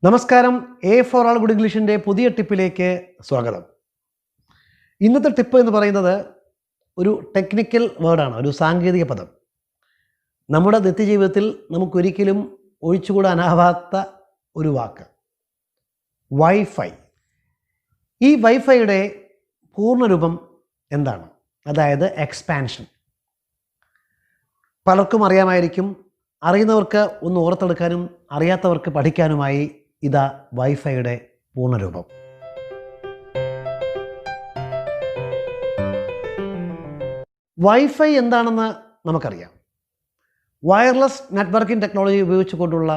നമസ്കാരം. A four all good ഇംഗ്ലീഷിൻ്റെ പുതിയ ടിപ്പിലേക്ക് സ്വാഗതം. ഇന്നത്തെ ടിപ്പ് എന്ന് പറയുന്നത് ഒരു ടെക്നിക്കൽ വേർഡാണ്, ഒരു സാങ്കേതിക പദം. നമ്മുടെ നിത്യജീവിതത്തിൽ നമുക്കൊരിക്കലും ഒഴിച്ചുകൂടാനാവാത്ത ഒരു വാക്ക്, വൈഫൈ. ഈ വൈഫൈയുടെ പൂർണ്ണരൂപം എന്താണ്? അതായത് എക്സ്പാൻഷൻ. പലർക്കും അറിയാമായിരിക്കും. അറിയുന്നവർക്ക് ഒന്ന് ഓർത്തെടുക്കാനും അറിയാത്തവർക്ക് പഠിക്കാനുമായി ഇതാ വൈഫൈയുടെ പൂർണ്ണരൂപം. വൈഫൈ എന്താണെന്ന് നമുക്കറിയാം. വയർലെസ് നെറ്റ്വർക്കിംഗ് ടെക്നോളജി ഉപയോഗിച്ചുകൊണ്ടുള്ള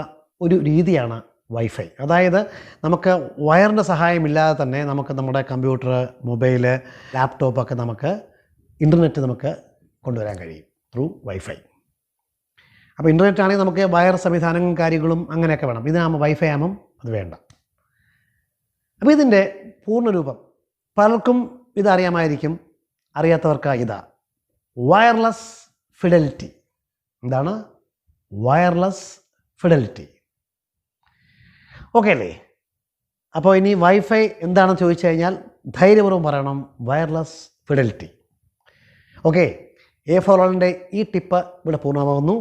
ഒരു രീതിയാണ് വൈഫൈ. അതായത് നമുക്ക് വയറിൻ്റെ സഹായമില്ലാതെ തന്നെ നമുക്ക് നമ്മുടെ കമ്പ്യൂട്ടർ, മൊബൈല്, ലാപ്ടോപ്പൊക്കെ നമുക്ക് ഇൻ്റർനെറ്റ് നമുക്ക് കൊണ്ടുവരാൻ കഴിയും ത്രൂ വൈഫൈ. അപ്പോൾ ഇൻ്റർനെറ്റ് ആണെങ്കിൽ നമുക്ക് വയർ സംവിധാനങ്ങളും കാര്യങ്ങളും അങ്ങനെയൊക്കെ വേണം. ഇതിനാകുമ്പോൾ വൈഫൈ ആകുമ്പം അത് വേണ്ട. അപ്പോൾ ഇതിൻ്റെ പൂർണ്ണരൂപം പലർക്കും ഇതറിയാമായിരിക്കും, അറിയാത്തവർക്ക് ഇതാ വയർലെസ് ഫിഡലിറ്റി. എന്താണ് വയർലെസ് ഫിഡലിറ്റി? ഓക്കെ അല്ലേ? അപ്പോൾ ഇനി വൈഫൈ എന്താണെന്ന് ചോദിച്ചു കഴിഞ്ഞാൽ ധൈര്യപൂർവ്വം പറയണം wireless fidelity. Okay, A four ആളിൻ്റെ ഈ ടിപ്പ് ഇവിടെ പൂർണ്ണമാകുന്നു.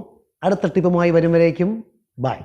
അടുത്ത ടിപ്പുമായി വരും വരേക്കും ബൈ.